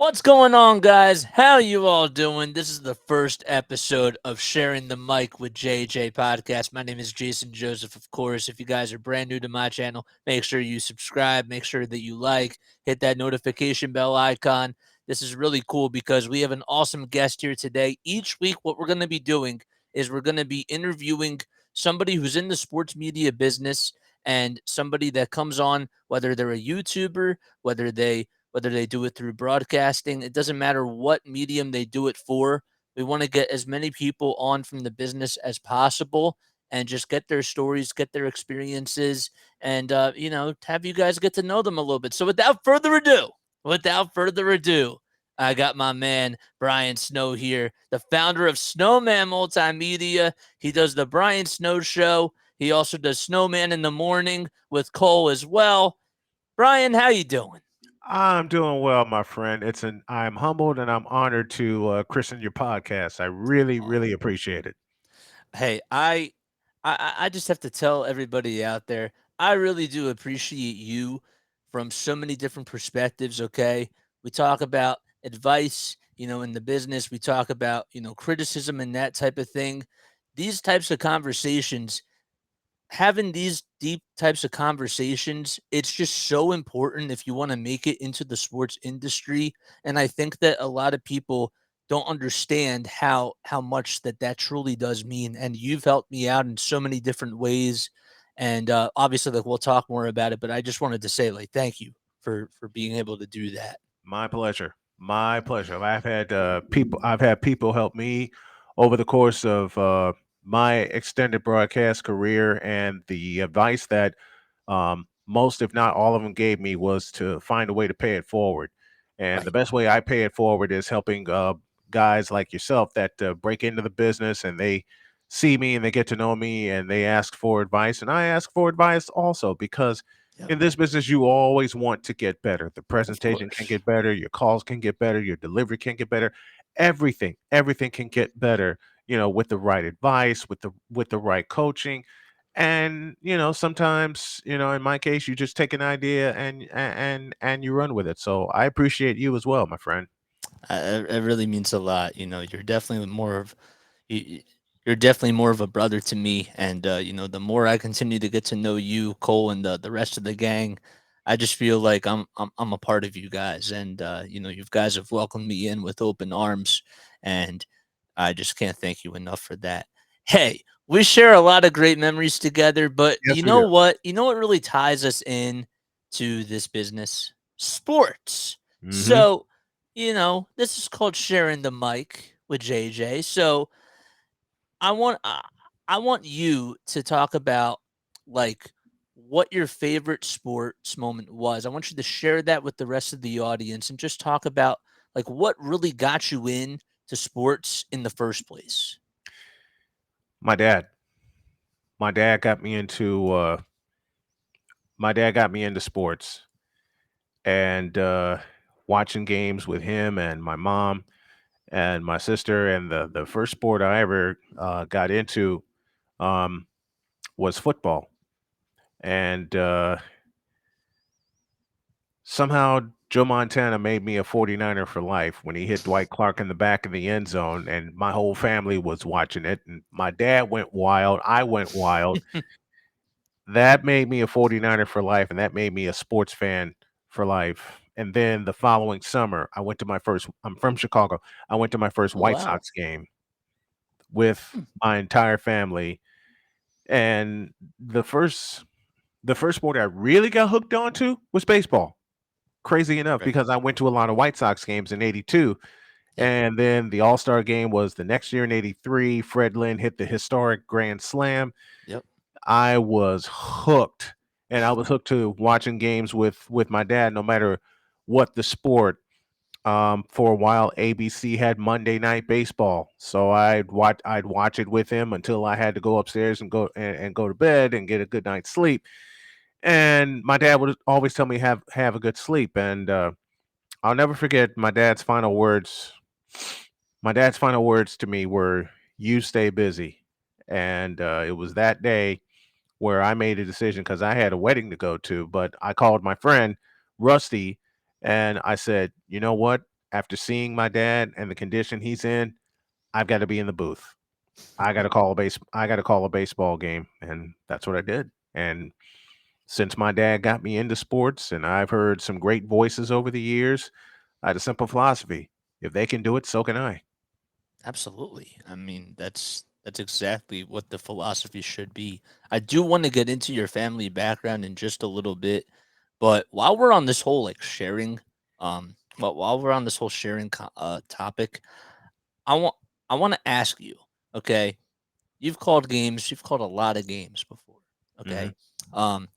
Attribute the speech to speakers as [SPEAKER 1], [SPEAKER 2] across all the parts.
[SPEAKER 1] What's going on, guys? How you all doing? This is the first episode of Sharing the Mic with JJ podcast. My name is Jason Joseph, of course. If you guys are brand new to my channel, make sure you subscribe, make sure that you like, hit that notification bell icon. This is really cool because we have an awesome guest here today. Each week, what we're going to be doing is we're going to be interviewing somebody who's in the sports media business and somebody that comes on, whether they're a YouTuber, whether they do it through broadcasting. It doesn't matter what medium they do it for. We want to get as many people on from the business as possible and just get their stories, get their experiences, and have you guys get to know them a little bit. So without further ado, I got my man Brian Snow here, the founder of Snowman Multimedia. He does the Brian Snow Show. He also does Snowman in the Morning with Cole as well. Brian, how you doing?
[SPEAKER 2] I'm doing well, my friend. I'm humbled and I'm honored to christen your podcast. I really,
[SPEAKER 1] Oh,
[SPEAKER 2] really appreciate it.
[SPEAKER 1] hey, I just have to tell everybody out there, I really do appreciate you from so many different perspectives. Okay, we talk about advice, in the business. We talk about criticism and that type of thing. These types of conversations, having these deep types of conversations, it's just so important if you want to make it into the sports industry. And I think that a lot of people don't understand how much that truly does mean. And you've helped me out in so many different ways. And obviously, like we'll talk more about it. But I just wanted to say, like, thank you for being able to do that.
[SPEAKER 2] My pleasure. My pleasure. I've had people help me over the course of my extended broadcast career, and the advice that most, if not all of them, gave me was to find a way to pay it forward. And the
[SPEAKER 1] Right.
[SPEAKER 2] best way I pay it forward is helping guys like yourself that break into the business, and they see me and they get to know me and they ask for advice, and I ask for advice also, because
[SPEAKER 1] Yep.
[SPEAKER 2] in this business, you always want to get better. The
[SPEAKER 1] Of
[SPEAKER 2] presentation can
[SPEAKER 1] course.
[SPEAKER 2] get better, your calls can get better, your delivery can get better. Everything can get better, with the right advice, with the right coaching. And sometimes, in my case, you just take an idea and you run with it. So I appreciate you as well, my friend.
[SPEAKER 1] It really means a lot. You're definitely more of you, you're definitely more of a brother to me. And the more I continue to get to know you, Cole, and the rest of the gang, I just feel like I'm a part of you guys. And you guys have welcomed me in with open arms, and I just can't thank you enough for that. Hey, we share a lot of great memories together, but
[SPEAKER 2] Yes, we do.
[SPEAKER 1] You know what really ties us in to this business? Sports.
[SPEAKER 2] Hmm.
[SPEAKER 1] So, this is called sharing the mic with JJ. So, I want I want you to talk about like what your favorite sports moment was. I want you to share that with the rest of the audience and just talk about like what really got you in to sports in the first place.
[SPEAKER 2] My dad. My dad got me into sports, and watching games with him and my mom and my sister. And the first sport I ever got into um, was football. And somehow Joe Montana made me a 49er for life when he hit Dwight Clark in the back of the end zone, and my whole family was watching it. And my dad went wild. I went wild. That made me a 49er for life, and that made me a sports fan for life. And then the following summer, I'm from Chicago. I went to my first
[SPEAKER 1] Oh
[SPEAKER 2] White
[SPEAKER 1] wow.
[SPEAKER 2] Sox game with
[SPEAKER 1] Hmm.
[SPEAKER 2] my entire family. And the first sport I really got hooked onto was baseball. Crazy enough,
[SPEAKER 1] Right.
[SPEAKER 2] because I went to a lot of White Sox games in '82.
[SPEAKER 1] Yep.
[SPEAKER 2] And then the All-Star game was the next year in '83. Fred Lynn hit the historic grand slam.
[SPEAKER 1] Yep.
[SPEAKER 2] I was hooked, and I was hooked to watching games with my dad, no matter what the sport. For a while, ABC had Monday Night Baseball, so I'd watch it with him until I had to go upstairs and go to bed and get a good night's sleep. And my dad would always tell me have a good sleep, and I'll never forget my dad's final words. My dad's final words to me were, "You stay busy," and it was that day where I made a decision, because I had a wedding to go to. But I called my friend Rusty, and I said, "You know what? after seeing my dad and the condition he's in, I've got to be in the booth. I got to call a baseball game, and that's what I did. And since my dad got me into sports, and I've heard some great voices over the years, I had a simple philosophy: if they can do it, so can I.
[SPEAKER 1] Absolutely. I mean, that's exactly what the philosophy should be. I do want to get into your family background in just a little bit, but while we're on this whole like sharing, while we're on this whole sharing topic, I want I want to ask you. Okay, you've called games. You've called a lot of games before.
[SPEAKER 2] Hmm.
[SPEAKER 1] Okay, um,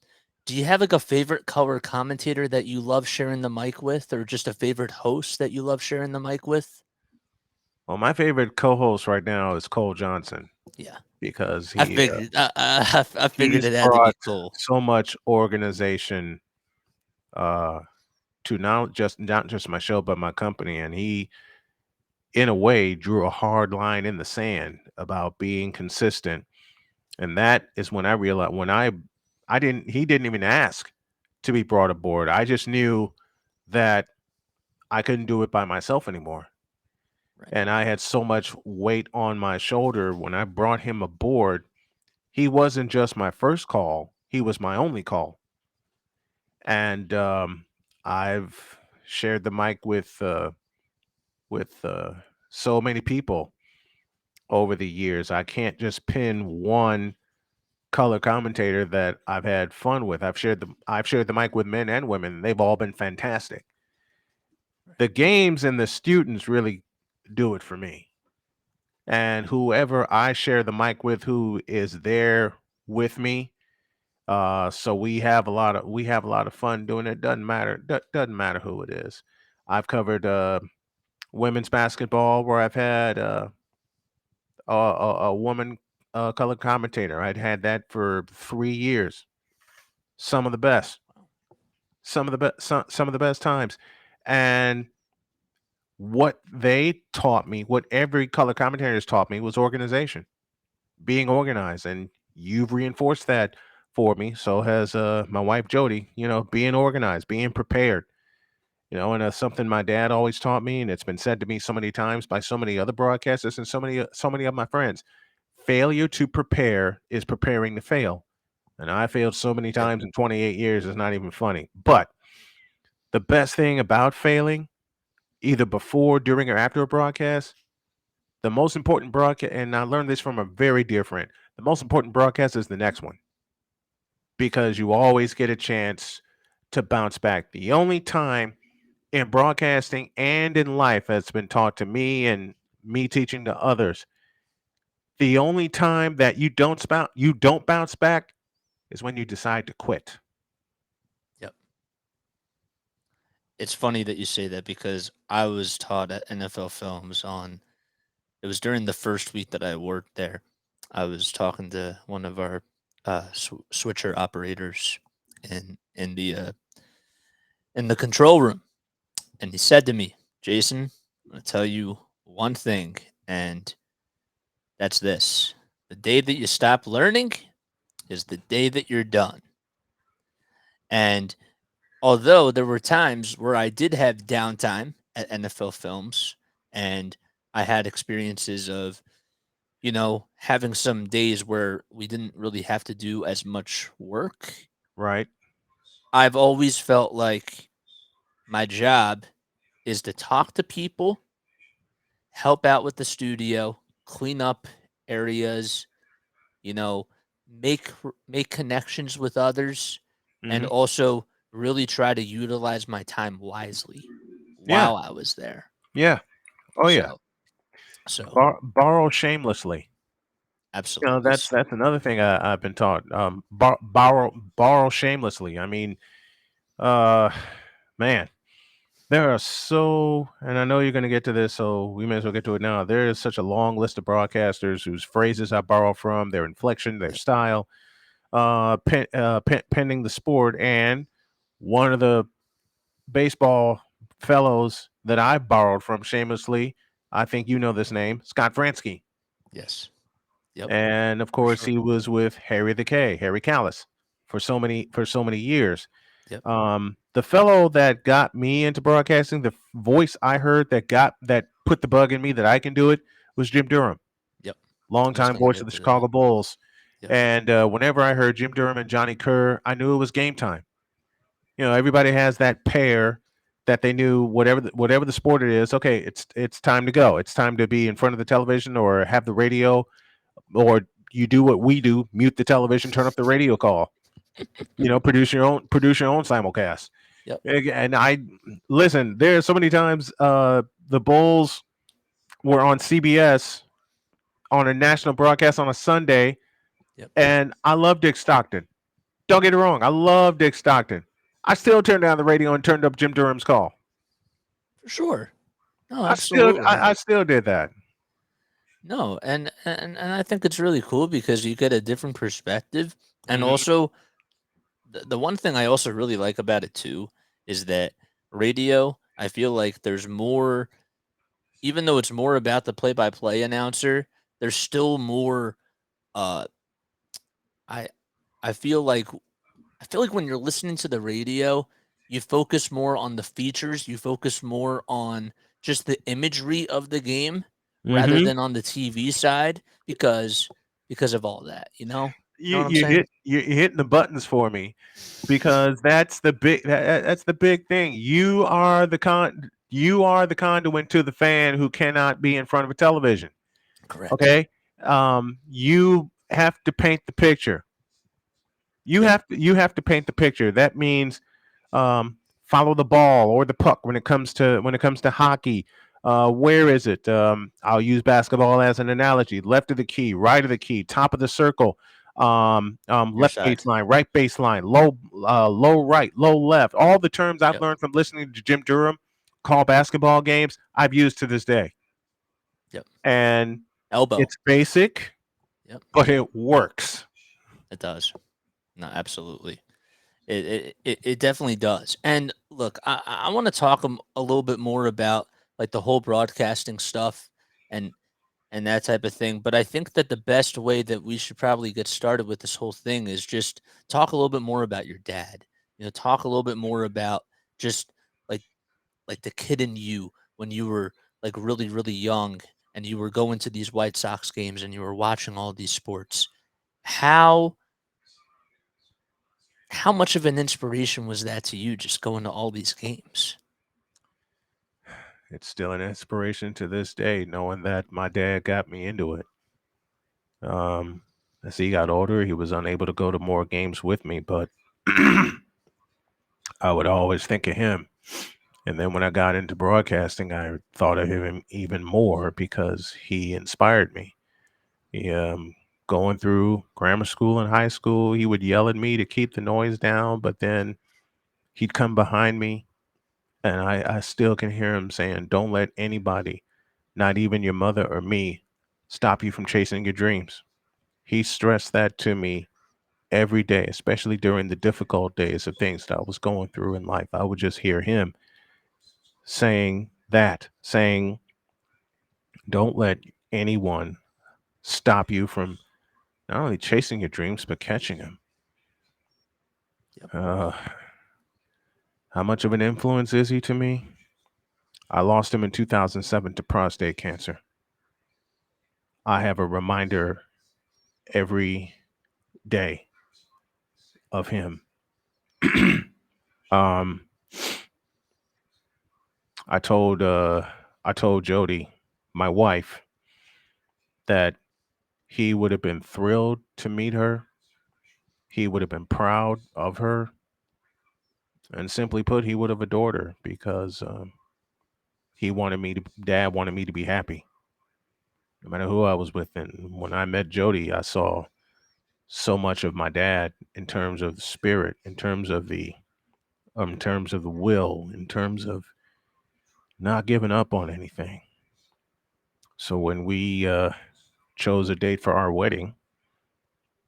[SPEAKER 1] do you have like a favorite color commentator that you love sharing the mic with, or just a favorite host that you love sharing the mic with?
[SPEAKER 2] Well, my favorite co-host right now is Cole Johnson
[SPEAKER 1] Yeah.
[SPEAKER 2] because
[SPEAKER 1] I figured I figured
[SPEAKER 2] he's
[SPEAKER 1] it had to be
[SPEAKER 2] brought
[SPEAKER 1] cool.
[SPEAKER 2] so much organization uh, to not just my show but my company, and he, in a way, drew a hard line in the sand about being consistent. And that is when I realized I didn't he didn't even ask to be brought aboard. I just knew that I couldn't do it by myself anymore.
[SPEAKER 1] Right.
[SPEAKER 2] And I had so much weight on my shoulder when I brought him aboard. He wasn't just my first call, he was my only call. And I've shared the mic with so many people over the years. I can't just pin one color commentator that I've had fun with. I've shared the mic with men and women. They've all been fantastic.
[SPEAKER 1] Right.
[SPEAKER 2] The games and the students really do it for me. And whoever I share the mic with who is there with me, so we have a lot of fun doing it. Doesn't matter who it is. I've covered women's basketball where I've had a woman color commentator. I'd had that for 3 years. Some of the best,
[SPEAKER 1] Wow.
[SPEAKER 2] some of the best times. And what they taught me, what every color commentator has taught me, was organization, being organized. And you've reinforced that for me. So has my wife Jody. You know, being organized, being prepared. You know, and something my dad always taught me, and it's been said to me so many times by so many other broadcasters and so many of my friends. Failure to prepare is preparing to fail. And I failed so many
[SPEAKER 1] Yep.
[SPEAKER 2] times in 28 years, it's not even funny. But the best thing about failing, either before, during, or after a broadcast, the most important broadcast, and I learned this from a very dear friend, the most important broadcast is the next one because you always get a chance to bounce back. The only time in broadcasting and in life that's been taught to me and me teaching to others, the only time that you don't bounce back is when you decide to quit.
[SPEAKER 1] Yep. It's funny that you say that because I was taught at NFL Films on it was during the first week that I worked there. I was talking to one of our switcher operators in the control room, and he said to me, "Jason, I'm going to tell you one thing, and that's this: the day that you stop learning is the day that you're done." And although there were times where I did have downtime at NFL Films, and I had experiences of, having some days where we didn't really have to do as much work,
[SPEAKER 2] Right.
[SPEAKER 1] I've always felt like my job is to talk to people, help out with the studio, clean up areas, you know, make connections with others, and
[SPEAKER 2] Hmm.
[SPEAKER 1] also really try to utilize my time wisely
[SPEAKER 2] Yeah.
[SPEAKER 1] while I was there.
[SPEAKER 2] Yeah. Oh yeah.
[SPEAKER 1] So so
[SPEAKER 2] Borrow shamelessly. You know,
[SPEAKER 1] absolutely.
[SPEAKER 2] that's another thing I've been taught. Borrow shamelessly. I mean, uh, man, there are so, and I know you're going to get to this, so we may as well get to it now. There is such a long list of broadcasters whose phrases I borrow from, their inflection, their
[SPEAKER 1] Yep.
[SPEAKER 2] style, pending the sport. And one of the baseball fellows that I borrowed from shamelessly, I think you know this name, Scott Fransky.
[SPEAKER 1] Yes. Yep.
[SPEAKER 2] And of
[SPEAKER 1] For
[SPEAKER 2] course,
[SPEAKER 1] sure.
[SPEAKER 2] he was with Harry Callis, for so many years.
[SPEAKER 1] Yep.
[SPEAKER 2] the fellow that got me into broadcasting, the voice I heard that put the bug in me that I can do it was Jim Durham,
[SPEAKER 1] Yep. I was
[SPEAKER 2] longtime
[SPEAKER 1] going to
[SPEAKER 2] voice of
[SPEAKER 1] get
[SPEAKER 2] the
[SPEAKER 1] to that.
[SPEAKER 2] Chicago Bulls.
[SPEAKER 1] Yep.
[SPEAKER 2] And whenever I heard Jim Durham and Johnny Kerr, I knew it was game time. Everybody has that pair that they knew whatever the sport it is. Okay, it's time to go. It's time to be in front of the television or have the radio, or you do what we do: mute the television, turn off the radio call. Produce your own simulcast.
[SPEAKER 1] Yep.
[SPEAKER 2] And I listen. There are so many times the Bulls were on CBS on a national broadcast on a Sunday,
[SPEAKER 1] Yep.
[SPEAKER 2] and I love Dick Stockton. Don't get it wrong. I love Dick Stockton. I still turned down the radio and turned up Jim Durham's call.
[SPEAKER 1] For sure. No,
[SPEAKER 2] I still,
[SPEAKER 1] absolutely.
[SPEAKER 2] I, I still did that.
[SPEAKER 1] No, and I think it's really cool because you get a different perspective, and
[SPEAKER 2] Mhm.
[SPEAKER 1] also the one thing I also really like about it too is that radio. I feel like there's more, even though it's more about the play-by-play announcer. There's still more. Uh, I I feel like I feel like when you're listening to the radio, you focus more on the features, you focus more on just the imagery of the game rather
[SPEAKER 2] Mhm.
[SPEAKER 1] than on the TV side because of all that, you know?
[SPEAKER 2] You
[SPEAKER 1] Know what I'm
[SPEAKER 2] you
[SPEAKER 1] saying?
[SPEAKER 2] hit you're hitting the buttons for me because that's the big thing. You are the conduit to the fan who cannot be in front of a television.
[SPEAKER 1] Correct.
[SPEAKER 2] Okay, you have to paint the picture. You
[SPEAKER 1] Yep.
[SPEAKER 2] have to paint the picture. That means follow the ball or the puck when it comes to hockey. Where is it? I'll use basketball as an analogy. Left of the key, right of the key, top of the circle,
[SPEAKER 1] Your
[SPEAKER 2] left
[SPEAKER 1] side.
[SPEAKER 2] baseline, right baseline, low right, low left. All the terms I've
[SPEAKER 1] Yep.
[SPEAKER 2] learned from listening to Jim Durham call basketball games, I've used to this day,
[SPEAKER 1] Yep.
[SPEAKER 2] and
[SPEAKER 1] Elbow.
[SPEAKER 2] it's basic,
[SPEAKER 1] Yep.
[SPEAKER 2] but it works.
[SPEAKER 1] It does. No, absolutely. It definitely does. And look, I want to talk a little bit more about like the whole broadcasting stuff and and that type of thing. But I think that the best way that we should probably get started with this whole thing is just talk a little bit more about your dad. Talk a little bit more about just like like the kid in you when you were like really, really young and you were going to these White Sox games and you were watching all these sports. How how much of an inspiration was that to you just going to all these games?
[SPEAKER 2] It's still an inspiration to this day, knowing that my dad got me into it. Um, as he got older, he was unable to go to more games with me, but I would always think of him. And then when I got into broadcasting, I thought of him even more because he inspired me. He, going through grammar school and high school, he would yell at me to keep the noise down, but then he'd come behind me, and I still can hear him saying, "Don't let anybody, not even your mother or me, stop you from chasing your dreams." He stressed that to me every day, especially during the difficult days of things that I was going through in life. I would just hear him saying, "Don't let anyone stop you from not only chasing your dreams, but catching them."
[SPEAKER 1] Yep.
[SPEAKER 2] Uh, how much of an influence is he to me? I lost him in 2007 to prostate cancer. I have a reminder every day of him. um, I told Jody, my wife, that he would have been thrilled to meet her. He would have been proud of her, and simply put, he would have adored her because Dad wanted me to be happy, no matter who I was with. And when I met Jody, I saw so much of my dad in terms of spirit, in terms of the will, in terms of not giving up on anything. So when we chose a date for our wedding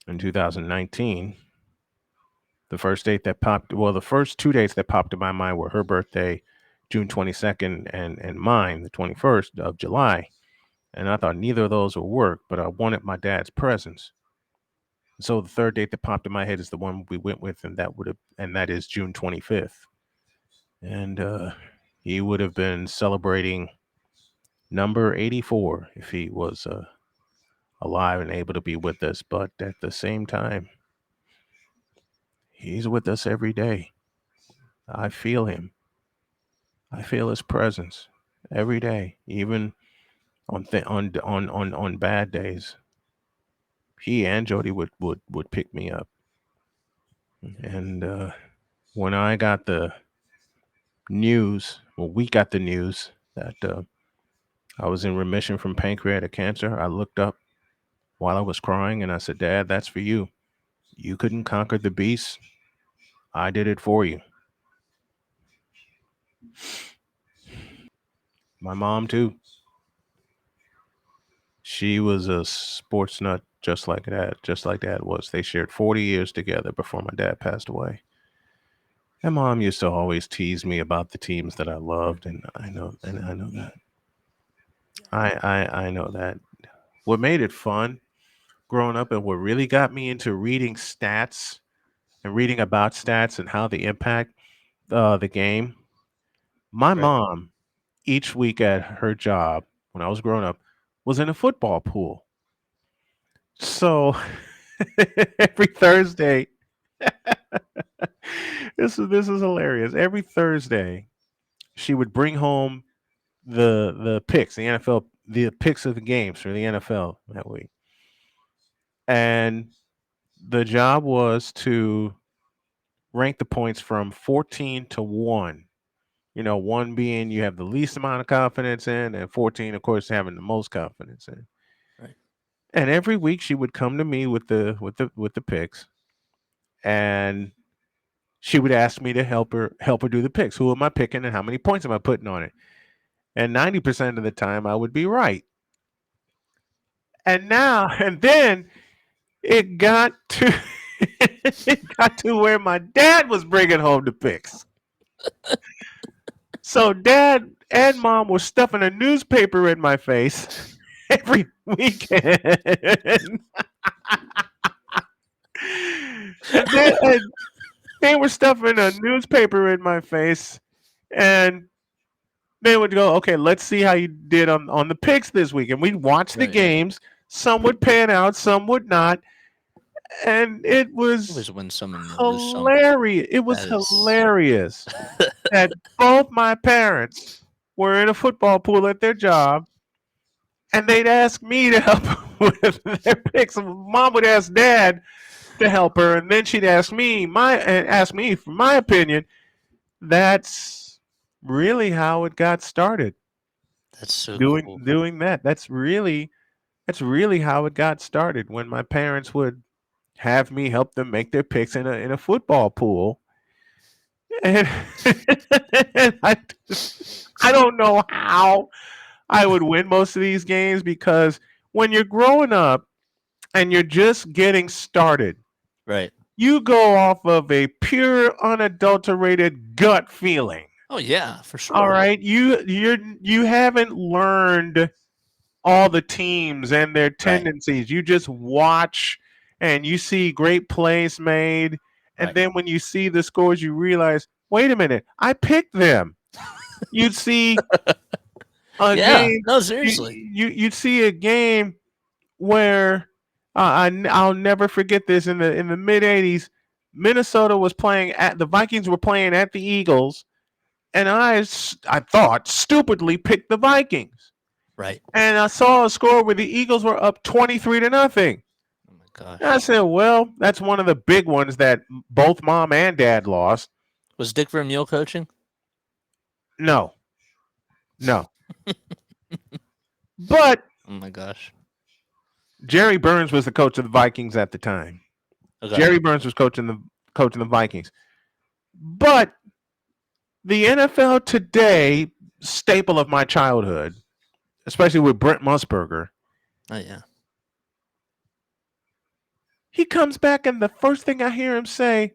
[SPEAKER 2] in 2019, the first two dates that popped in my mind were her birthday, June 22nd, and mine, the 21st of July. And I thought neither of those would work, but I wanted my dad's presence. So the third date that popped in my head is the one we went with, and that is June 25th. and he would have been celebrating number 84 if he was alive and able to be with us. But at the same time, he's with us every day. I feel him. I feel his presence every day, even on bad days. He and Jody would pick me up. And when I got the news, well, we got the news that I was in remission from pancreatic cancer, I looked up while I was crying and I said, Dad, that's for you. You couldn't conquer the beast. I did it for you. My mom, too. She was a sports nut just like dad was. They shared 40 years together before my dad passed away. And mom used to always tease me about the teams that I loved, and I know that. I know that. What made it fun growing up and what really got me into reading stats and reading about stats and how they impact the game. My
[SPEAKER 1] Right.
[SPEAKER 2] mom, each week at her job when I was growing up, was in a football pool. So every Thursday, this is hilarious. Every Thursday, she would bring home the picks, the NFL, the picks of the games for the NFL that week, and the job was to rank the points from 14 to 1. You know, 1 being you have the least amount of confidence in, and 14, of course, having the most confidence in.
[SPEAKER 1] Right.
[SPEAKER 2] And every week she would come to me with the picks, and she would ask me to help her do the picks. Who am I picking, and how many points am I putting on it? And 90% of the time, I would be right. And now, and then it got to it got to where my dad was bringing home the picks. So dad and mom were stuffing a newspaper in my face every weekend. And they were stuffing a newspaper in my face, and they would go, okay, let's see how you did on the picks this week. And we'd watch the
[SPEAKER 1] Right.
[SPEAKER 2] games. Some would pan out, some would not. And it was
[SPEAKER 1] Always win some and you'll lose some.
[SPEAKER 2] hilarious. It was
[SPEAKER 1] That is.
[SPEAKER 2] hilarious that both my parents were in a football pool at their job, and they'd ask me to help with their picks. Mom would ask dad to help her, and then she'd ask me for my opinion. That's really how it got started.
[SPEAKER 1] That's so
[SPEAKER 2] Doing
[SPEAKER 1] cool.
[SPEAKER 2] doing that. That's really how it got started. When my parents would have me help them make their picks in a football pool, and, and I don't know how I would win most of these games because when you're growing up and you're just getting started,
[SPEAKER 1] Right.
[SPEAKER 2] you go off of a pure, unadulterated gut feeling.
[SPEAKER 1] Oh yeah, for
[SPEAKER 2] All
[SPEAKER 1] sure.
[SPEAKER 2] right, you haven't learned all the teams and their
[SPEAKER 1] Right.
[SPEAKER 2] tendencies. You just watch and you see great plays made, and
[SPEAKER 1] Right.
[SPEAKER 2] then when you see the scores, you realize, wait a minute, I picked them. You'd see a
[SPEAKER 1] Yeah.
[SPEAKER 2] game.
[SPEAKER 1] No,
[SPEAKER 2] You
[SPEAKER 1] seriously.
[SPEAKER 2] you'd see a game where I'll never forget this in the mid '80s. Minnesota was playing at the Vikings were playing at the Eagles, and I thought stupidly picked the Vikings,
[SPEAKER 1] Right.
[SPEAKER 2] and I saw a score where the Eagles were up 23-0.
[SPEAKER 1] Oh my
[SPEAKER 2] And I
[SPEAKER 1] gosh.
[SPEAKER 2] said, well, that's one of the big ones that both mom and dad lost.
[SPEAKER 1] Was Dick Vermeil coaching?
[SPEAKER 2] No, no, but
[SPEAKER 1] Oh my gosh.
[SPEAKER 2] Jerry Burns was the coach of the Vikings at the time.
[SPEAKER 1] Okay.
[SPEAKER 2] Jerry Burns was coaching the Vikings. But the NFL today, staple of my childhood, especially with Brent Musburger,
[SPEAKER 1] Oh yeah.
[SPEAKER 2] he comes back and the first thing I hear him say,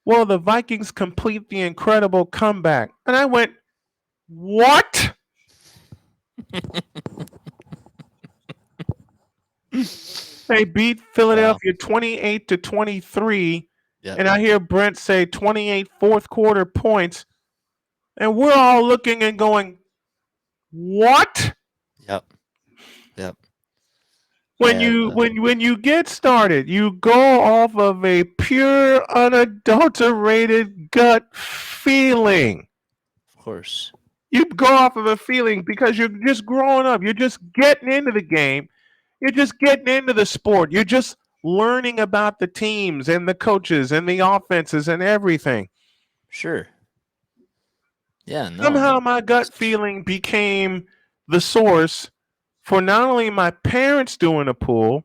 [SPEAKER 2] well, the Vikings complete the incredible comeback. And I went, what? They beat
[SPEAKER 1] Wow.
[SPEAKER 2] Philadelphia 28-23.
[SPEAKER 1] Yep.
[SPEAKER 2] And I hear Brent say 28 fourth quarter points. And we're all looking and going, what?
[SPEAKER 1] Yep. Yep.
[SPEAKER 2] When
[SPEAKER 1] Yeah.
[SPEAKER 2] you get started, you go off of a pure, unadulterated gut feeling.
[SPEAKER 1] Of course.
[SPEAKER 2] You go off of a feeling because you're just growing up. You're just getting into the game. You're just getting into the sport. You're just learning about the teams and the coaches and the offenses and everything.
[SPEAKER 1] Sure. Yeah. No.
[SPEAKER 2] Somehow my gut
[SPEAKER 1] It's-
[SPEAKER 2] feeling became the source for not only my parents doing a pool,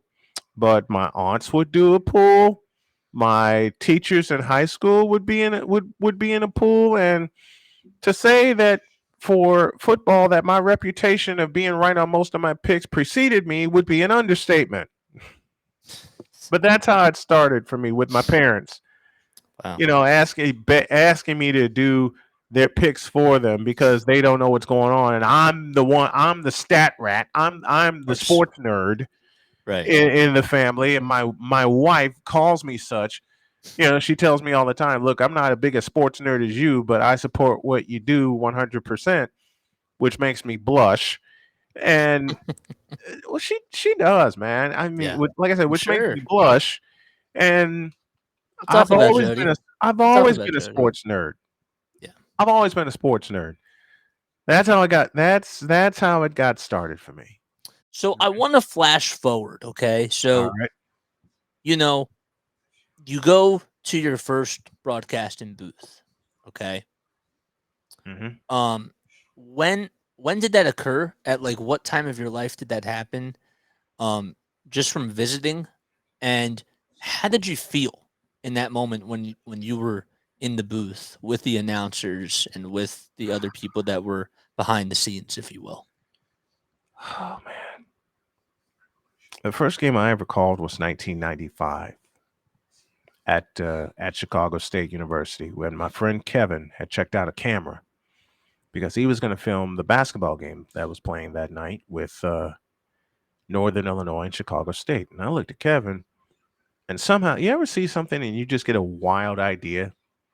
[SPEAKER 2] but my aunts would do a pool. My teachers in high school would be in a pool, and to say that for football that my reputation of being right on most of my picks preceded me would be an understatement. But that's how it started for me with my parents.
[SPEAKER 1] Wow.
[SPEAKER 2] You know, asking me to do their picks for them because they don't know what's going on, and I'm the stat rat. I'm
[SPEAKER 1] Of
[SPEAKER 2] the
[SPEAKER 1] course.
[SPEAKER 2] sports nerd
[SPEAKER 1] Right.
[SPEAKER 2] in the family, and my wife calls me such. You know, she tells me all the time, "Look, I'm not as big a sports nerd as you, but I support what you do 100%," which makes me blush. And well, she does, man. I mean,
[SPEAKER 1] Yeah.
[SPEAKER 2] like I said,
[SPEAKER 1] I'm
[SPEAKER 2] which makes
[SPEAKER 1] sure.
[SPEAKER 2] me blush. And
[SPEAKER 1] We'll talk about Jody.
[SPEAKER 2] I've
[SPEAKER 1] We'll talk
[SPEAKER 2] always
[SPEAKER 1] about
[SPEAKER 2] been a
[SPEAKER 1] Jody.
[SPEAKER 2] sports nerd.
[SPEAKER 1] Yeah.
[SPEAKER 2] I've always been a sports nerd. That's how it got started for me.
[SPEAKER 1] So I want to flash forward. Okay.
[SPEAKER 2] All
[SPEAKER 1] So,
[SPEAKER 2] right.
[SPEAKER 1] you know, you go to your first broadcasting booth. Okay.
[SPEAKER 2] Mm-hmm.
[SPEAKER 1] Um, when when did that occur? At like what time of your life did that happen? Um, just from visiting, and how did you feel in that moment when you were in the booth with the announcers and with the other people that were behind the scenes, if you will?
[SPEAKER 2] Oh man, the first game I ever called was 1995 at Chicago State University when my friend Kevin had checked out a camera because he was going to film the basketball game that was playing that night with Northern Illinois and Chicago State. And I looked at Kevin, and somehow, you ever see something and you just get a wild idea?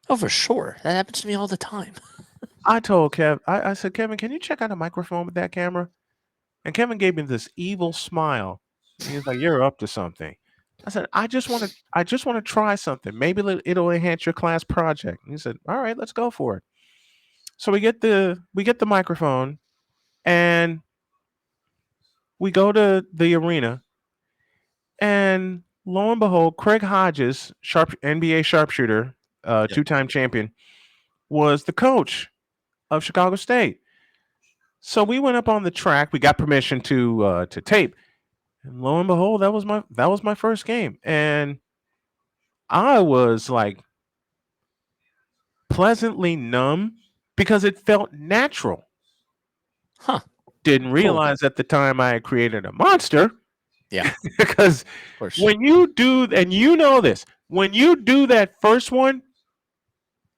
[SPEAKER 1] Oh, for sure. That happens to me all the time.
[SPEAKER 2] I said, Kevin, can you check out a microphone with that camera? And Kevin gave me this evil smile. He was like, "You're up to something." I said, I just want to try something. Maybe it'll enhance your class project." And he said, "All right, let's go for it." So we get the microphone, and we go to the arena, and lo and behold, Craig Hodges, NBA sharpshooter,
[SPEAKER 1] Yep.
[SPEAKER 2] two-time champion, was the coach of Chicago State. So we went up on the track. We got permission to tape, and lo and behold, that was my first game, and I was like pleasantly numb because it felt natural.
[SPEAKER 1] Huh.
[SPEAKER 2] Didn't
[SPEAKER 1] Cool.
[SPEAKER 2] realize at the time I had created a monster
[SPEAKER 1] Yeah.
[SPEAKER 2] because
[SPEAKER 1] Of course.
[SPEAKER 2] when you do, and you know this, when you do that first one,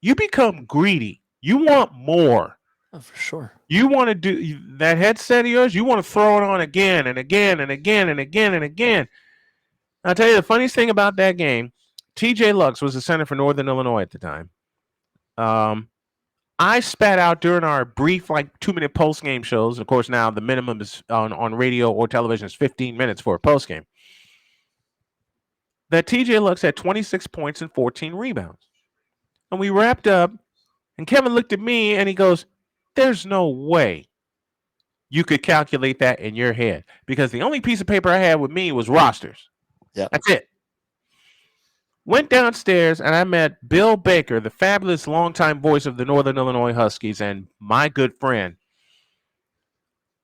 [SPEAKER 2] you become greedy. You want more.
[SPEAKER 1] Oh, for sure.
[SPEAKER 2] You want to do that headset of yours, you want to throw it on again and again and again and again and again. I'll tell you the funniest thing about that game. TJ Lux was the center for Northern Illinois at the time. Um, I spat out during our brief, like 2 minute post game shows. Of course, now the minimum is on radio or television is 15 minutes for a post game. That TJ Lux had 26 points and 14 rebounds. And we wrapped up, and Kevin looked at me and he goes, "There's no way you could calculate that in your head because the only piece of paper I had with me was rosters.
[SPEAKER 1] Yep.
[SPEAKER 2] That's it." Went downstairs and I met Bill Baker, the fabulous longtime voice of the Northern Illinois Huskies, and my good friend.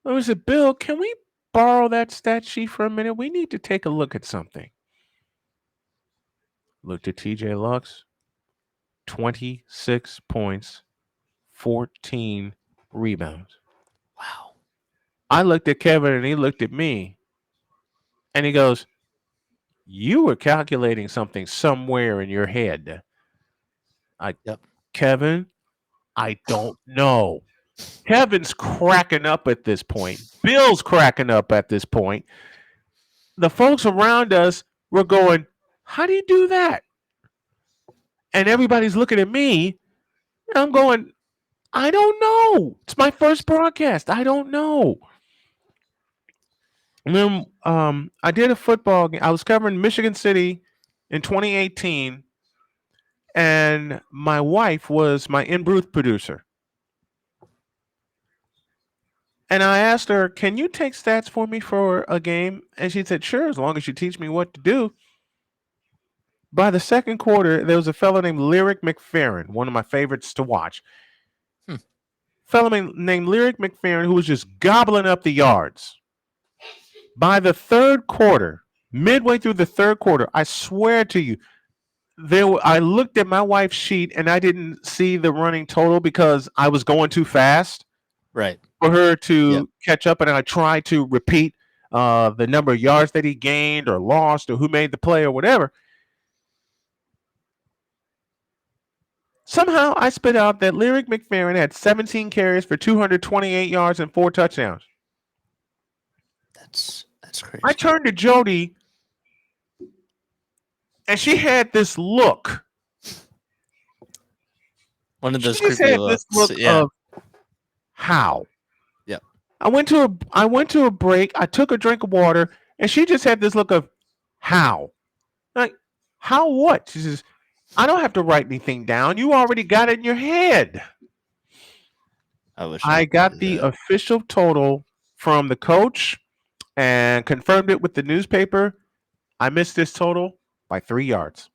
[SPEAKER 2] I said, "Bill, can we borrow that stat sheet for a minute? We need to take a look at something." Looked at TJ Lux, 26 points, 14 rebounds.
[SPEAKER 1] Wow.
[SPEAKER 2] I looked at Kevin and he looked at me and he goes, "You were calculating something somewhere in your head." I,
[SPEAKER 1] Yep.
[SPEAKER 2] Kevin, I don't know. Kevin's cracking up at this point. Bill's cracking up at this point. The folks around us were going, "How do you do that?" And everybody's looking at me. And I'm going, I don't know. It's my first broadcast. I don't know. And then I did a football game. I was covering Michigan City in 2018, and my wife was my in booth producer. And I asked her, "Can you take stats for me for a game?" And she said, "Sure, as long as you teach me what to do." By the second quarter, there was a fellow named Lyric McFerrin, one of my favorites to watch.
[SPEAKER 1] Hmm.
[SPEAKER 2] Fellow named Lyric McFerrin who was just gobbling up the yards. By the third quarter, midway through the third quarter, I swear to you, I looked at my wife's sheet and I didn't see the running total because I was going too fast
[SPEAKER 1] Right.
[SPEAKER 2] for her
[SPEAKER 1] Yep.
[SPEAKER 2] to catch up, and I tried to repeat the number of yards that he gained or lost or who made the play or whatever. Somehow I spit out that Lyric McFerrin had 17 carries for 228 yards and 4 touchdowns.
[SPEAKER 1] That's crazy.
[SPEAKER 2] I turned to Jody and she had this look.
[SPEAKER 1] One of
[SPEAKER 2] She
[SPEAKER 1] those
[SPEAKER 2] just
[SPEAKER 1] creepy
[SPEAKER 2] had this
[SPEAKER 1] looks.
[SPEAKER 2] look
[SPEAKER 1] Yeah.
[SPEAKER 2] of how.
[SPEAKER 1] Yep.
[SPEAKER 2] I went to a break, I took a drink of water, and she just had this look of how. Like, how what? She says, I don't have to write anything down. You already got it in your head.
[SPEAKER 1] I wish I
[SPEAKER 2] I
[SPEAKER 1] could
[SPEAKER 2] got
[SPEAKER 1] do
[SPEAKER 2] the
[SPEAKER 1] that.
[SPEAKER 2] official total from the coach and confirmed it with the newspaper. I missed this total by 3 yards.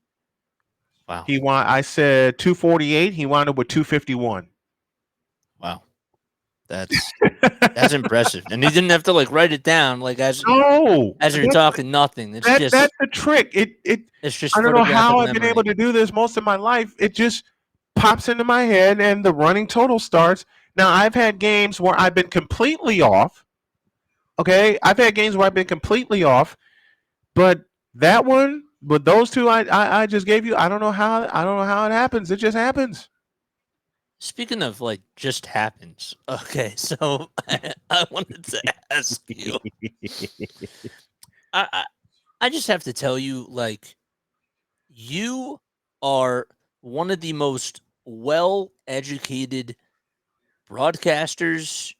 [SPEAKER 1] Wow.
[SPEAKER 2] I said 248. He wound up with 251.
[SPEAKER 1] Wow. That's that's impressive. And you didn't have to like write it down like
[SPEAKER 2] No,
[SPEAKER 1] as you're talking nothing.
[SPEAKER 2] that's the trick.
[SPEAKER 1] It's just
[SPEAKER 2] I don't know
[SPEAKER 1] photographic
[SPEAKER 2] how I've been able
[SPEAKER 1] memory.
[SPEAKER 2] to do this most of my life. It just pops into my head and the running total starts. Now, I've had games where I've been completely off. Okay, I've had games where I've been completely off, but that one, with those two, I just gave you. I don't know how it happens. It just happens.
[SPEAKER 1] Speaking of like just happens. Okay, so I wanted to ask you. I, I I just have to tell you, like, you are one of the most well educated broadcasters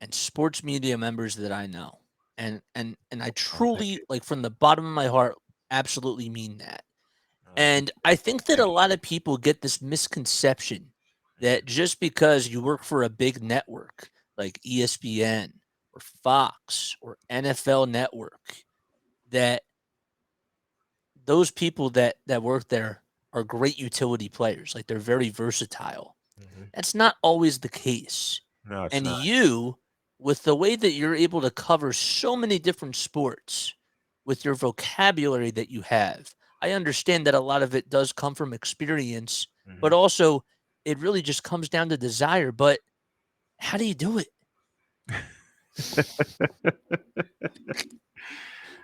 [SPEAKER 1] and sports media members that I know. And I
[SPEAKER 2] Oh, thank
[SPEAKER 1] truly,
[SPEAKER 2] you.
[SPEAKER 1] like, from the bottom of my heart, absolutely mean that.
[SPEAKER 2] Oh, thank
[SPEAKER 1] And I think that a lot of people get this misconception that just because you work for a big network like ESPN or Fox or NFL Network, that those people that work there are great utility players. Like, they're very versatile.
[SPEAKER 2] Mhm.
[SPEAKER 1] That's not always the case.
[SPEAKER 2] No, it's
[SPEAKER 1] And
[SPEAKER 2] not.
[SPEAKER 1] you, with the way that you're able to cover so many different sports, with your vocabulary that you have, I understand that a lot of it does come from experience, but
[SPEAKER 2] Mhm.
[SPEAKER 1] also it really just comes down to desire. But how do you do it?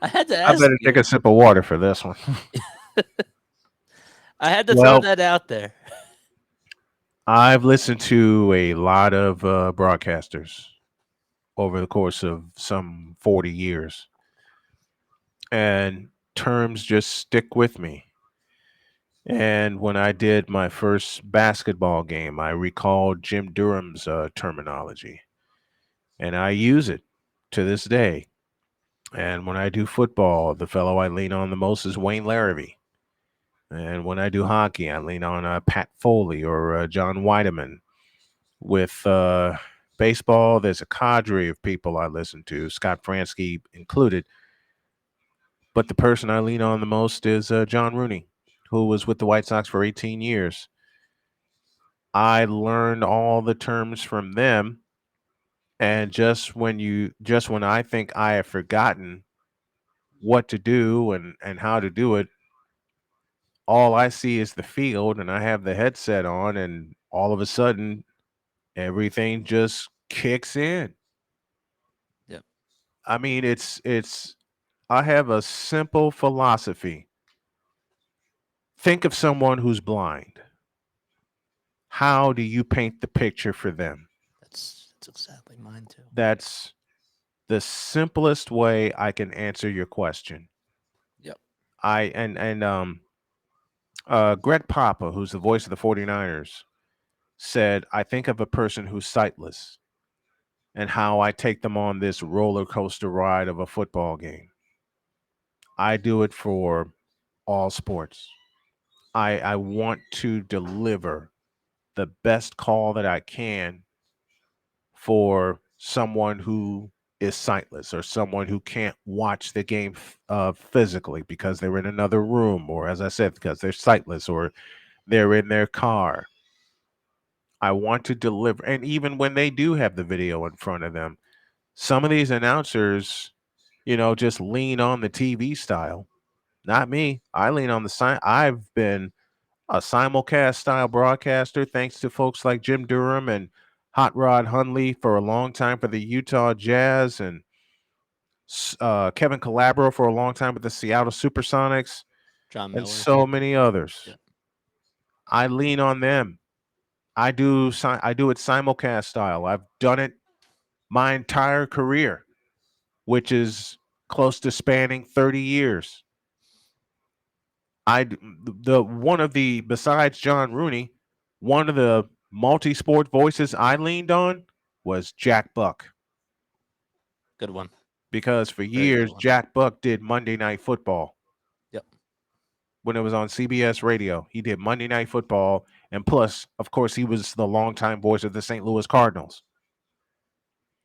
[SPEAKER 1] I had to
[SPEAKER 2] I
[SPEAKER 1] ask
[SPEAKER 2] better take
[SPEAKER 1] you.
[SPEAKER 2] a sip of water for this one.
[SPEAKER 1] I had to throw
[SPEAKER 2] Well,
[SPEAKER 1] that out there.
[SPEAKER 2] I've listened to a lot of broadcasters over the course of some 40 years, and terms just stick with me. And when I did my first basketball game, I recalled Jim Durham's terminology, and I use it to this day. And when I do football, the fellow I lean on the most is Wayne Larrivee. And when I do hockey, I lean on Pat Foley or John Weideman. With baseball, there's a cadre of people I listen to, Scott Fransky included. But the person I lean on the most is John Rooney, who was with the White Sox for 18 years. I learned all the terms from them, and just when I think I have forgotten what to do and how to do it, all I see is the field, and I have the headset on, and all of a sudden everything just kicks in.
[SPEAKER 1] Yep.
[SPEAKER 2] I mean, it's I have a simple philosophy. Think of someone who's blind. How do you paint the picture for them?
[SPEAKER 1] That's exactly mine too.
[SPEAKER 2] That's the simplest way I can answer your question.
[SPEAKER 1] Yep.
[SPEAKER 2] I and Greg Papa, who's the voice of the 49ers, said, I think of a person who's sightless and how I take them on this roller coaster ride of a football game. I do it for all sports. I want to deliver the best call that I can for someone who is sightless or someone who can't watch the game physically because they're in another room, or as I said, because they're sightless or they're in their car. I want to deliver, and even when they do have the video in front of them, some of these announcers, just lean on the TV style. Not me. I lean on the sign. I've been a simulcast style broadcaster thanks to folks like Jim Durham and Hot Rod Hundley for a long time for the Utah Jazz, and Kevin Calabro for a long time with the Seattle Supersonics,
[SPEAKER 1] John
[SPEAKER 2] and
[SPEAKER 1] Miller.
[SPEAKER 2] so many others.
[SPEAKER 1] Yep.
[SPEAKER 2] I lean on them. I do it simulcast style. I've done it my entire career, which is close to spanning 30 years. The one of the besides John Rooney, one of the multi-sport voices I leaned on was Jack Buck,
[SPEAKER 1] Good one.
[SPEAKER 2] because for
[SPEAKER 1] Very good
[SPEAKER 2] years
[SPEAKER 1] one.
[SPEAKER 2] Jack Buck did Monday Night Football
[SPEAKER 1] Yep.
[SPEAKER 2] when it was on CBS radio. He did Monday Night Football, and plus, of course, he was the longtime voice of the St. Louis Cardinals.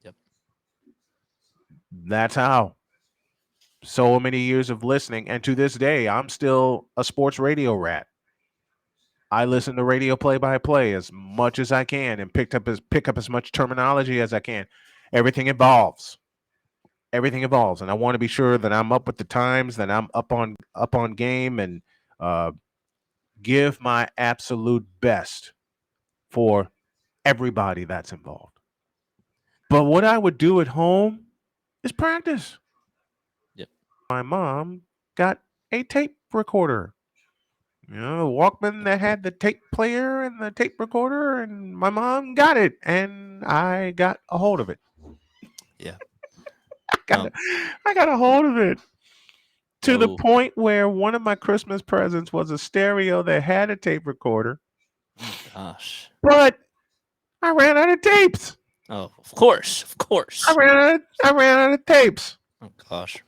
[SPEAKER 1] Yep.
[SPEAKER 2] That's how. So many years of listening, and to this day, I'm still a sports radio rat. I listen to radio play by play as much as I can and pick up as much terminology as I can. Everything evolves. Everything evolves, and I want to be sure that I'm up with the times, that I'm up on game, and uh, give my absolute best for everybody that's involved. But what I would do at home is practice.
[SPEAKER 1] Yep.
[SPEAKER 2] My mom got a tape recorder, a Walkman that had the tape player and the tape recorder, and my mom got it, and I got a hold of it.
[SPEAKER 1] Yeah.
[SPEAKER 2] I got,
[SPEAKER 1] No.
[SPEAKER 2] a, I got a hold of it to the
[SPEAKER 1] Oh
[SPEAKER 2] point where one of my Christmas presents was a stereo that had a tape recorder,
[SPEAKER 1] my gosh.
[SPEAKER 2] but I ran out of tapes.
[SPEAKER 1] Oh, of course. Of course.
[SPEAKER 2] I ran out of tapes.
[SPEAKER 1] Oh gosh.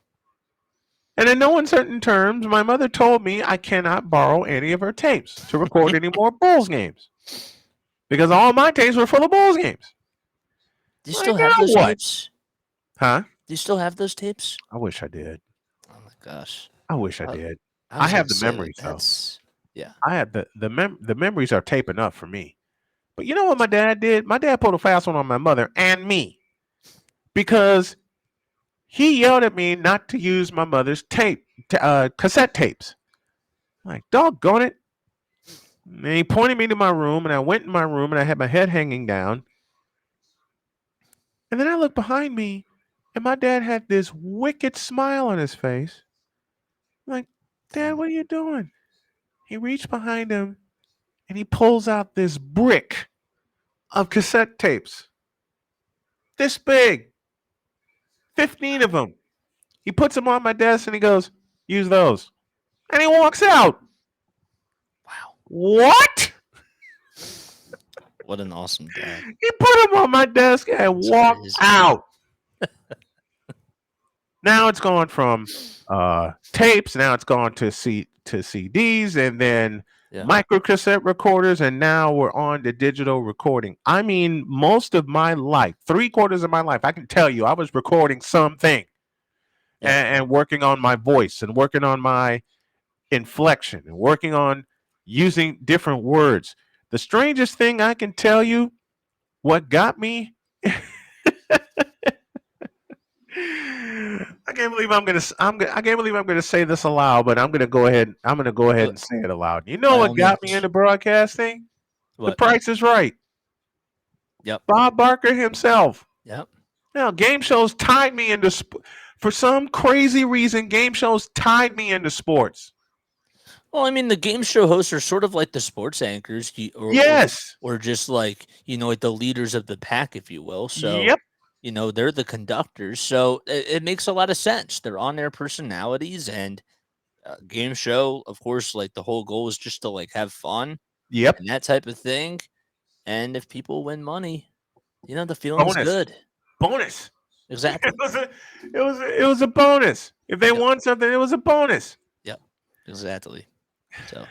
[SPEAKER 2] And in no uncertain terms, my mother told me I cannot borrow any of her tapes to record any more Bulls games because all my tapes were full of Bulls games.
[SPEAKER 1] Do you
[SPEAKER 2] Like,
[SPEAKER 1] still have
[SPEAKER 2] now
[SPEAKER 1] those
[SPEAKER 2] what?
[SPEAKER 1] tapes?
[SPEAKER 2] Huh?
[SPEAKER 1] Do you still have those tapes?
[SPEAKER 2] I wish I did.
[SPEAKER 1] Oh my gosh.
[SPEAKER 2] I wish I
[SPEAKER 1] I,
[SPEAKER 2] did.
[SPEAKER 1] I
[SPEAKER 2] I
[SPEAKER 1] was
[SPEAKER 2] have
[SPEAKER 1] gonna
[SPEAKER 2] the
[SPEAKER 1] say
[SPEAKER 2] memories though.
[SPEAKER 1] that's yeah.
[SPEAKER 2] I have the memories are tape enough for me. But you know what my dad did? My dad pulled a fast one on my mother and me because he yelled at me not to use my mother's cassette tapes. I'm like, doggone it. And he pointed me to my room, and I went in my room, and I had my head hanging down. And then I looked behind me, and my dad had this wicked smile on his face. I'm like, Dad,
[SPEAKER 1] Dang.
[SPEAKER 2] what are you doing? He reached behind him, and he pulls out this brick of cassette tapes, this big, 15 of them. He puts them on my desk, and he goes, use those. And he walks out.
[SPEAKER 1] Wow.
[SPEAKER 2] What?
[SPEAKER 1] What an awesome dad.
[SPEAKER 2] He put them on my desk and
[SPEAKER 1] That's
[SPEAKER 2] walked
[SPEAKER 1] crazy.
[SPEAKER 2] out. Now it's gone from tapes. Now it's gone to CDs, and then
[SPEAKER 1] Yeah.
[SPEAKER 2] micro cassette recorders, and now we're on to digital recording. I mean, most of my life, 3/4 of my life, I can tell you, I was recording something
[SPEAKER 1] Yep.
[SPEAKER 2] and working on my voice and working on my inflection and working on using different words. The strangest thing I can tell you, what got me I can't believe I can't believe I'm gonna say this aloud, but I'm gonna go ahead. I'm gonna go ahead
[SPEAKER 1] But
[SPEAKER 2] and say it aloud. You know
[SPEAKER 1] by all
[SPEAKER 2] what got me
[SPEAKER 1] means.
[SPEAKER 2] into broadcasting? The
[SPEAKER 1] What?
[SPEAKER 2] Price is Right.
[SPEAKER 1] Yep.
[SPEAKER 2] Bob Barker himself.
[SPEAKER 1] Yep.
[SPEAKER 2] Now, game shows tied me into for some crazy reason. Game shows tied me into sports.
[SPEAKER 1] Well, I mean, the game show hosts are sort of like the sports anchors,
[SPEAKER 2] Yes.
[SPEAKER 1] or just like like the leaders of the pack, if you will. So,
[SPEAKER 2] Yep.
[SPEAKER 1] they're the conductors. So it makes a lot of sense. They're on their personalities, and game show, of course, like the whole goal is just to like have fun
[SPEAKER 2] Yep.
[SPEAKER 1] and that type of thing. And if people win money, the feeling's
[SPEAKER 2] Bonus,
[SPEAKER 1] good.
[SPEAKER 2] bonus. It
[SPEAKER 1] Exactly.
[SPEAKER 2] was a, it was a bonus. If they
[SPEAKER 1] Yep.
[SPEAKER 2] won something, it was a bonus.
[SPEAKER 1] Yep. Exactly. So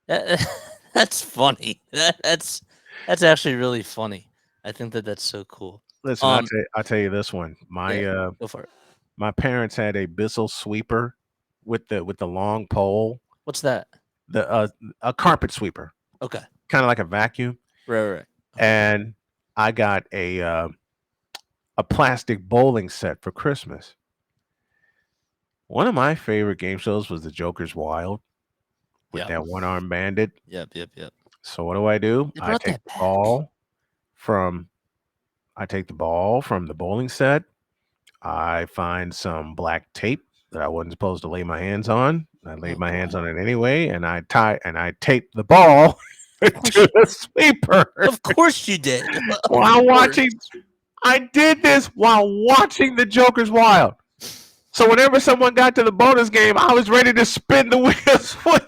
[SPEAKER 1] that, that's funny. That's actually really funny. I think that that's so cool.
[SPEAKER 2] Listen,
[SPEAKER 1] Um.
[SPEAKER 2] I'll tell you this one.
[SPEAKER 1] Yeah. Go for it.
[SPEAKER 2] My parents had a Bissell sweeper with the long pole,
[SPEAKER 1] What's that?
[SPEAKER 2] the a carpet sweeper,
[SPEAKER 1] Okay.
[SPEAKER 2] kind of like a vacuum.
[SPEAKER 1] Right. Okay.
[SPEAKER 2] And I got a plastic bowling set for Christmas. One of my favorite game shows was the Joker's Wild with
[SPEAKER 1] Yep.
[SPEAKER 2] that one armed bandit.
[SPEAKER 1] Yep.
[SPEAKER 2] So what do?
[SPEAKER 1] They brought that back.
[SPEAKER 2] From I take the ball from the bowling set. I find some black tape that I wasn't supposed to lay my hands on. I laid
[SPEAKER 1] Oh
[SPEAKER 2] my hands
[SPEAKER 1] boy.
[SPEAKER 2] on it anyway, and I taped the ball
[SPEAKER 1] Of course.
[SPEAKER 2] to the sweeper
[SPEAKER 1] Of course you did. Of
[SPEAKER 2] while
[SPEAKER 1] course.
[SPEAKER 2] watching. I did this while watching the Joker's Wild. So whenever someone got to the bonus game, I was ready to spin the wheels with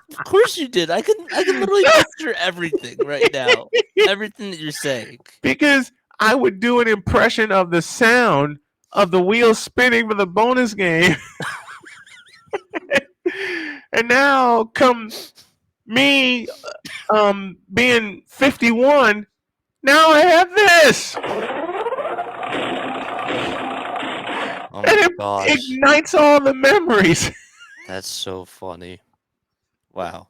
[SPEAKER 1] Of course you did. I can literally picture everything right now. Everything that you're saying.
[SPEAKER 2] because I would do an impression of the sound of the wheels spinning for the bonus game. And now come me being 51, now I have this.
[SPEAKER 1] Oh
[SPEAKER 2] And
[SPEAKER 1] my
[SPEAKER 2] it
[SPEAKER 1] gosh.
[SPEAKER 2] ignites all the memories.
[SPEAKER 1] That's so funny. Wow.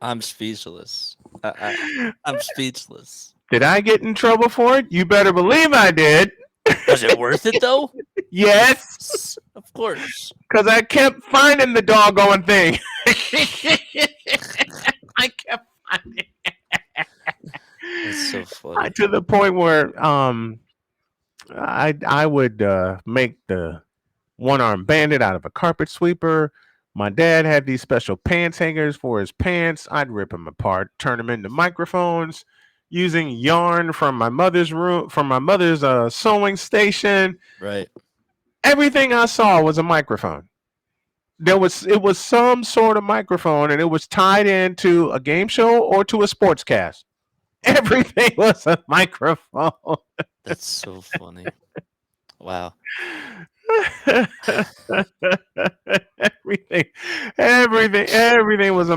[SPEAKER 1] I'm speechless. I'm speechless.
[SPEAKER 2] Did I get in trouble for it? You better believe I did.
[SPEAKER 1] Was it worth it though?
[SPEAKER 2] Yes,
[SPEAKER 1] Of course.
[SPEAKER 2] because I kept finding the doggone thing. I kept finding
[SPEAKER 1] That's so funny.
[SPEAKER 2] to the point where I would make the one armed bandit out of a carpet sweeper. My dad had these special pants hangers for his pants. I'd rip them apart, turn them into microphones using yarn from my mother's room, from my mother's sewing station.
[SPEAKER 1] Right.
[SPEAKER 2] Everything I saw was a microphone. It was some sort of microphone, and it was tied into a game show or to a sportscast. Everything was a microphone.
[SPEAKER 1] That's so funny. Wow.
[SPEAKER 2] everything, everything was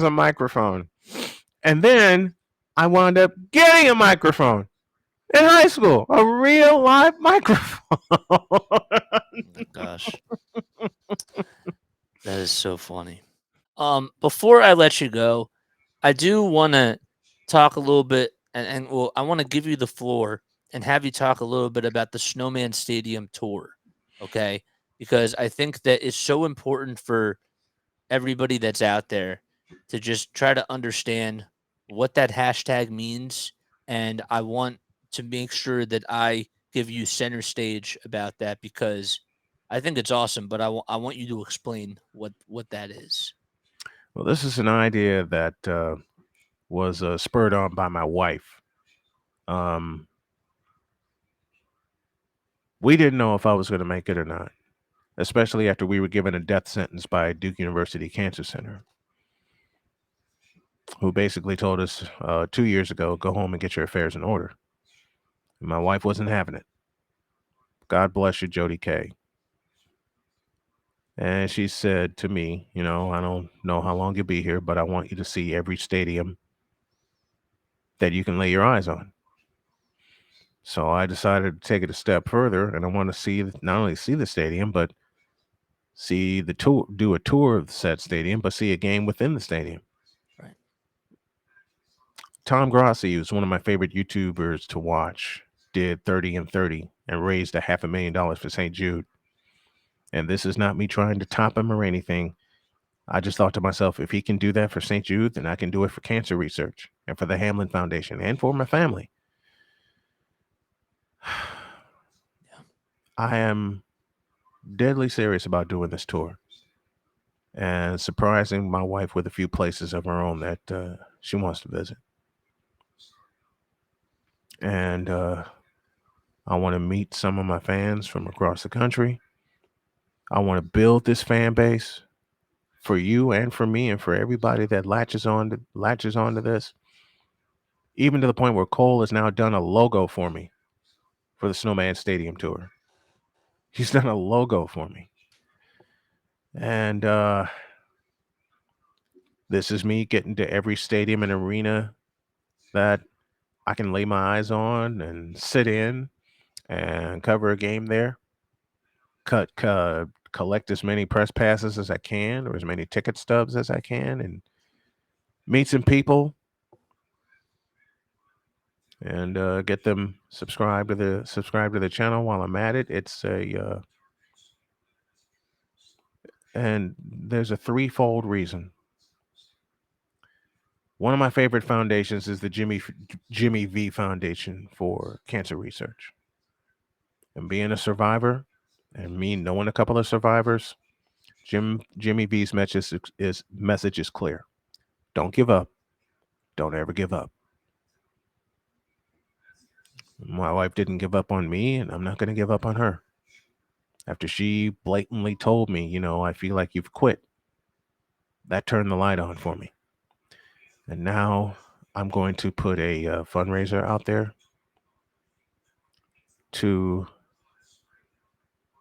[SPEAKER 2] a microphone. And then I wound up getting a microphone in high school, a real live microphone.
[SPEAKER 1] Oh my gosh. That is so funny. Before I let you go, I do want to talk a little bit, and well, I want to give you the floor and have you talk a little bit about the Snowman Stadium tour, okay? Because I think that it's so important for everybody that's out there to just try to understand what that hashtag means, and I want to make sure that I give you center stage about that because I think it's awesome, but I want you to explain what that is.
[SPEAKER 2] Well, this is an idea that was spurred on by my wife. Um, we didn't know if I was going to make it or not, especially after we were given a death sentence by Duke University Cancer Center, who basically told us 2 years ago, go home and get your affairs in order. And my wife wasn't having it. God bless you, Jody K. And she said to me, I don't know how long you'll be here, but I want you to see every stadium that you can lay your eyes on. So I decided to take it a step further, and I want to see not only see the stadium, but see the tour, do a tour of the said stadium, but see a game within the stadium.
[SPEAKER 1] Right.
[SPEAKER 2] Tom Grossi, who's one of my favorite YouTubers to watch, did 30 and 30 and raised $500,000 for St. Jude. And this is not me trying to top him or anything. I just thought to myself, if he can do that for St. Jude, then I can do it for cancer research and for the Hamlin Foundation and for my family.
[SPEAKER 1] Yeah.
[SPEAKER 2] I am deadly serious about doing this tour and surprising my wife with a few places of her own that she wants to visit. And I want to meet some of my fans from across the country. I want to build this fan base for you and for me and for everybody that latches onto this, even to the point where Cole has now done a logo for me for the Snowman Stadium tour. He's done a logo for me. And this is me getting to every stadium and arena that I can lay my eyes on and sit in and cover a game there. Collect as many press passes as I can, or as many ticket stubs as I can, and meet some people and get them subscribe to the channel while I'm at it. It's a and there's a threefold reason. One of my favorite foundations is the Jimmy V Foundation for Cancer Research. And being a survivor, and me knowing a couple of survivors, Jimmy V's message is clear. Don't give up. Don't ever give up. My wife didn't give up on me, and I'm not going to give up on her. After she blatantly told me, I feel like you've quit, that turned the light on for me. And now I'm going to put a fundraiser out there to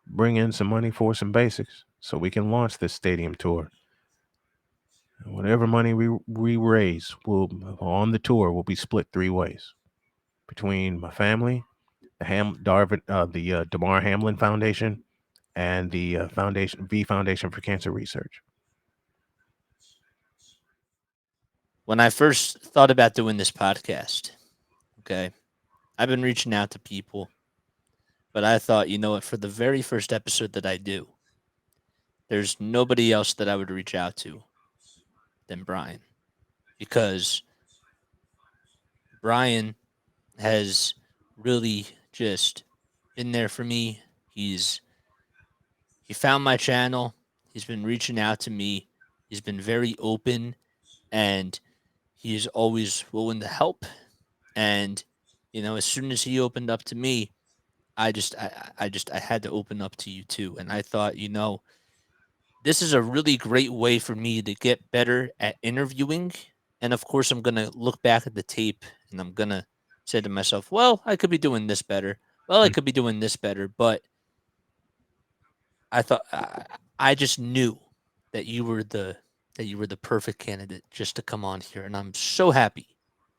[SPEAKER 2] bring in some money for some basics so we can launch this stadium tour. And whatever money we raise on the tour will be split three ways between my family, the Damar Hamlin Foundation, and the Foundation for Cancer Research.
[SPEAKER 1] When I first thought about doing this podcast, okay, I've been reaching out to people, but I thought, you know what, for the very first episode that I do, there's nobody else that I would reach out to than Brian, because Brian has really just been there for me. He found my channel. He's been reaching out to me. He's been very open, and he's always willing to help. And as soon as he opened up to me, I had to open up to you too. And I thought, this is a really great way for me to get better at interviewing. And of course, I'm gonna look back at the tape and I'm gonna say to myself, well, I could be doing this better. Well, I could be doing this better. But I just knew that you were the perfect candidate just to come on here, and I'm so happy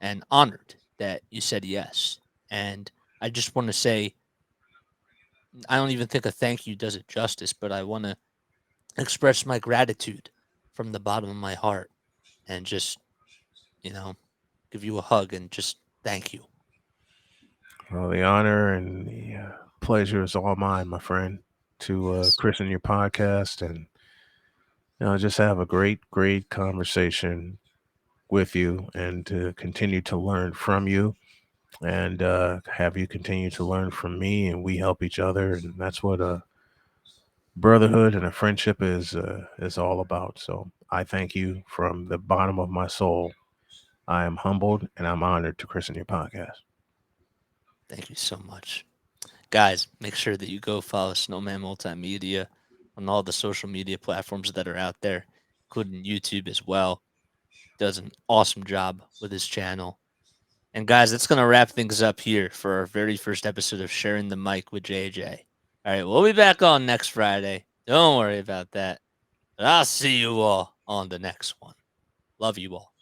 [SPEAKER 1] and honored that you said yes. And I just want to say, I don't even think a thank you does it justice, but I want to express my gratitude from the bottom of my heart and just, you know, give you a hug and just thank you.
[SPEAKER 2] Well, the honor and the pleasure is all mine, my friend, to
[SPEAKER 1] Yes.
[SPEAKER 2] christen your podcast and just have a great conversation with you, and to continue to learn from you, and have you continue to learn from me, and we help each other, and that's what a brotherhood and a friendship is all about. So I thank you from the bottom of my soul. I am humbled and I'm honored to christen your podcast.
[SPEAKER 1] Thank you so much. Guys, make sure that you go follow Snowman Multimedia on all the social media platforms that are out there, including YouTube as well. Does an awesome job with his channel. And guys, that's going to wrap things up here for our very first episode of Sharing the Mic with JJ. All right, we'll be back on next Friday. Don't worry about that. But I'll see you all on the next one. Love you all.